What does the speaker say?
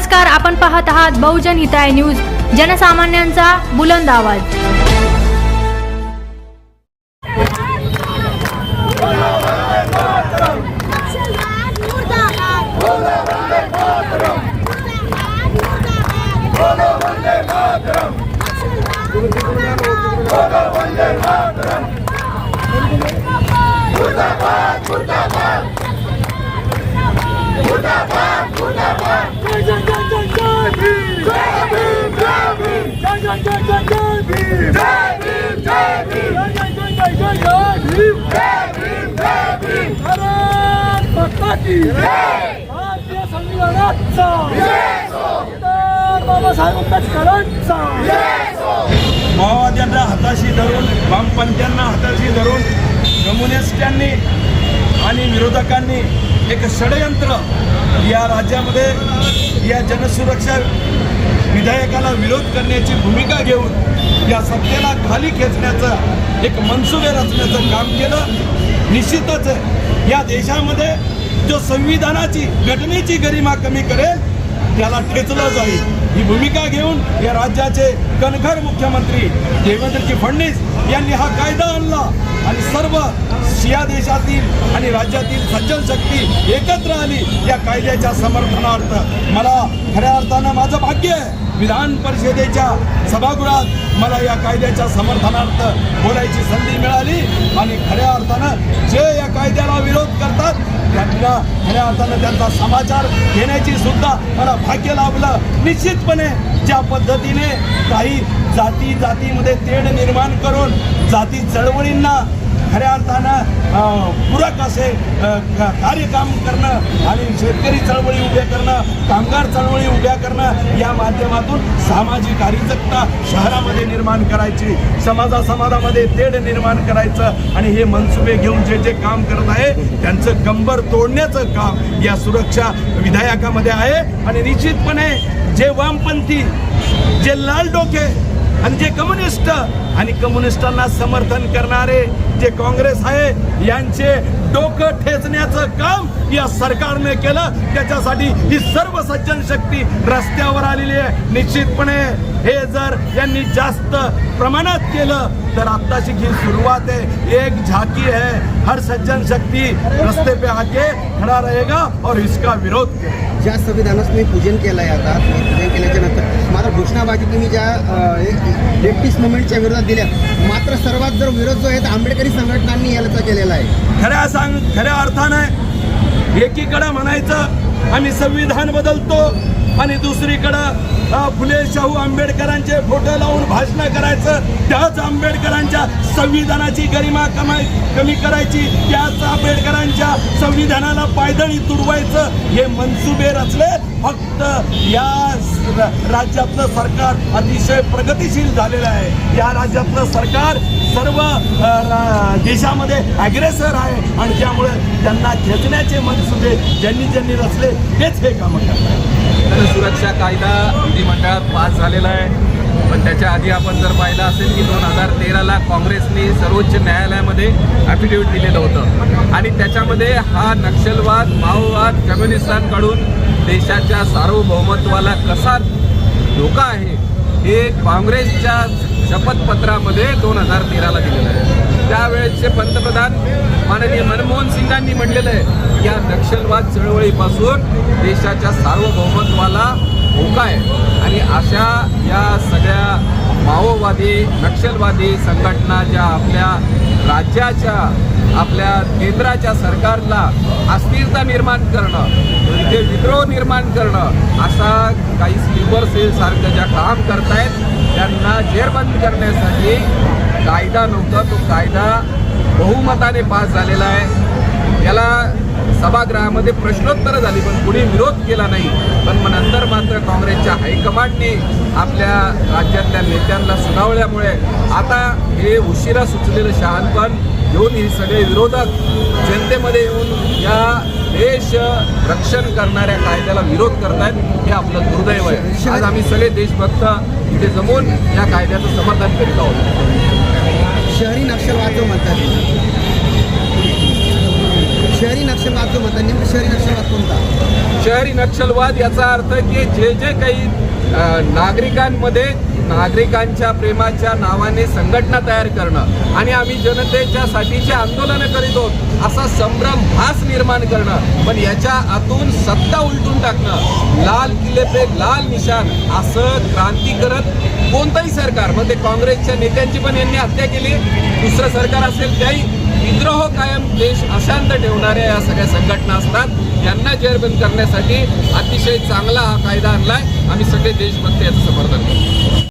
नमस्कार, आपण पाहत आहात बहुजन हिताय न्यूज, जनसामान्यांचा बुलंद आवाज। माओवाद्यांना हाताशी धरून, वामपंथीयांना हाताशी धरून कम्युनिस्टांनी आणि विरोधकांनी एक षडयंत्र या राज्यामध्ये या जनसुरक्षा विधेयकाला विरोध करण्याची भूमिका घेऊन या सत्तेला खाली खेचण्याचं एक मनसुबे रचण्याचं काम केलं। निश्चितच या देशामध्ये जो संविधानाची घटनेची गरिमा कमी करेल त्याला ठेचलं जाईल, ही भूमिका घेऊन या राज्याचे कणखर मुख्यमंत्री देवेंद्रजी फडणवीस यांनी हा कायदा आणला आणि सर्व या देशातील आणि राज्यातील सज्जन शक्ती एकत्र आली या कायद्याच्या समर्थनार्थ। मला खऱ्या अर्थानं माझं भाग्य आहे, विधान परिषदेच्या सभागृहात मला या कायद्याच्या समर्थनार्थ बोलायची संधी मिळाली आणि खऱ्या अर्थानं जे या कायद्याला विरोध करतात त्यांना खऱ्या अर्थानं त्यांचा समाचार घेण्याची सुद्धा मला भाग्य लाभलं। निश्चितपणे ज्या पद्धतीने काही जातीमध्ये तेढ निर्माण करून जाती चळवळींना खऱ्या अर्थानं पूरक असे कार्यकाम करणं आणि शेतकरी चळवळी उभ्या करणं, कामगार चळवळी उभ्या करणं या माध्यमातून सामाजिक अराजकता शहरामध्ये निर्माण करायची, समाजामध्ये तेढ निर्माण करायचं आणि हे मनसुबे घेऊन जे काम करत आहे त्यांचं कंबर तोडण्याचं काम या सुरक्षा विधेयकामध्ये आहे। आणि निश्चितपणे जे वामपंथी, जे लाल डोके आणि जे कम्युनिस्ट आणि कम्युनिस्टांना समर्थन करणारे जे काँग्रेस आहे यांचे डोकं ठेचण्याचं काम या सरकारने केलं। त्याच्यासाठी ही सर्व सज्जन शक्ती रस्त्यावर आलेली आहे। निश्चितपणे हे जर यांनी जास्त प्रमाणात केलं तर आत्ताची ही सुरुवात आहे, एक झाकी है, हर सज्जन शक्ती रस्ते पे आके खड़ा रहेगा और इसका विरोध करेगा। ज्या संविधानाचं तुम्ही पूजन केलं आहे, आता पूजन केल्याच्या नंतर मात्र घोषणाबाजी तुम्ही ज्या लेफ्टिस्ट मुवमेंटच्या विरोधात दिल्या, मात्र सर्वात जर विरोध जो आहे आंबेडकरी संघटनांनी याचा केलेला आहे। खऱ्या अर्थानं एकीकडे म्हणायचं आम्ही संविधान बदलतो आणि दुसरीकडं फुले शाहू आंबेडकरांचे फोटो लावून भाषण करायचं, त्याच आंबेडकरांच्या संविधानाची गरिमा कमी करायची, त्याच आंबेडकरांच्या संविधानाला पायदळी तुडवायचं, हे मनसुबे रचले। फक्त या राज्यातलं सरकार अतिशय प्रगतिशील झालेलं आहे। या राज्यातलं सरकार सर्व देशामध्ये ॲग्रेसर आहे आणि त्यामुळे त्यांना खेचण्याचे मनसुबे ज्यांनी रचले तेच हे कामं करतात। सुरक्षा कायदा विधिमंडळात पास झालेला आहे, पण त्याच्या आधी आपण जर पाहिलं असेल की 2013ला काँग्रेसने सर्वोच्च न्यायालयामध्ये ॲफिडेव्हिट दिलेलं होतं आणि त्याच्यामध्ये हा नक्षलवाद, माओवाद, कम्युनिस्टांकडून देशाच्या सार्वभौमत्वाला कसा धोका आहे हे काँग्रेसच्या शपथपत्रामध्ये 2013ला दिलेलं आहे। त्यावेळेचे पंतप्रधान माननीय मनमोहन सिंगांनी म्हटलेलं आहे या नक्षलवाद चळवळीपासून देशाच्या सार्वभौमत्वाला धोका आहे आणि अशा या सगळ्या माओवादी, नक्षलवादी संघटना ज्या आपल्या राज्याच्या, आपल्या केंद्राच्या सरकारला अस्थिरता निर्माण करणं, इथे विद्रोह निर्माण करणं, असा काही स्लीपर सेल सारखं ज्या काम करतायत त्यांना जेरबंद करण्यासाठी कायदा नव्हता, तो कायदा बहुमताने पास झालेला आहे। याला सभागृहामध्ये प्रश्नोत्तरं झाली पण कुणी विरोध केला नाही, पण नंतर मात्र काँग्रेसच्या हायकमांडने आपल्या राज्यातल्या नेत्यांना सुनावल्यामुळे आता हे उशिरा सुचलेलं शहाणपण घेऊन हे सगळे विरोधक जनतेमध्ये येऊन या देश रक्षण करणाऱ्या कायद्याला विरोध करतायत, हे आपलं दुर्दैव आहे। आज आम्ही सगळे देशभक्त इथे जमून या कायद्याचं समर्थन करीत आहोत। शहरी नक्षलवाद जो म्हणतात, शहरी नक्षलवाद जो म्हणतात, नेमकं शहरी नक्षलवाद कोणता? शहरी नक्षलवाद याचा अर्थ की जे जे काही नागरिकांमध्ये नागरिकांच्या प्रेमाच्या नावाने संघटना तयार करणं आणि आम्ही जनतेच्या साठीचे आंदोलनं करीत आहोत असा संभ्रम भास निर्माण करणं, पण याच्या आतून सत्ता उलटून टाकणं, लाल किल्ले पे लाल निशान असं क्रांती करत कोणतंही सरकार, मग ते काँग्रेसच्या नेत्यांची पण यांनी हत्या केली, दुसरं सरकार असेल त्याही विद्रोह कायम देश अशांत ठेवणाऱ्या या सगळ्या संघटना असतात, यांना जेरबंद करण्यासाठी अतिशय चांगला हा कायदा आणलाय. आम्ही सगळे देशभक्त याचं समर्थन करतो.